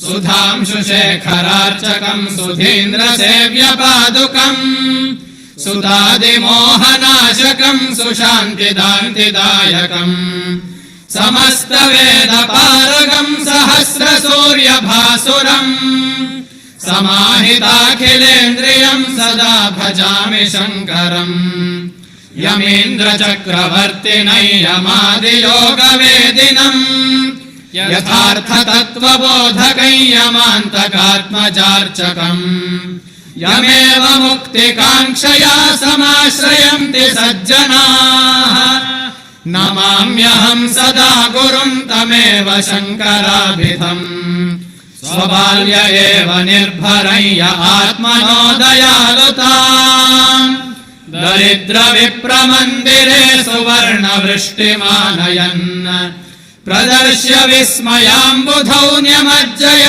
सुधांशुशेखरार्चकम् सुधीन्द्रसेव्यपादुकम् सुतादिमोहनाशकम् सुशान्तिदान्तिदायकम् समस्तवेदपारगम् सहस्रसूर्यभासुरम् समाहिताखिलेन्द्रियम् सदा भजामि शङ्करम् यमीन्द्रचक्रवर्तिनैयमादियोगवेदिनम् यथार्थतत्त्वबोधकैयमान्तकात्मजार्चकम् यमेव मुक्तिकाङ्क्षया समाश्रयन्ति सज्जनाः नमाम्यहम् सदा गुरुम् तमेव शङ्कराभिधम् स्वबाल्य एव निर्भरय्य आत्मनो दयालुताम् दरिद्रविप्रमन्दिरे सुवर्णवृष्टिमानयन् प्रदर्श्य विस्मयाम्बुधौ न्यमज्जय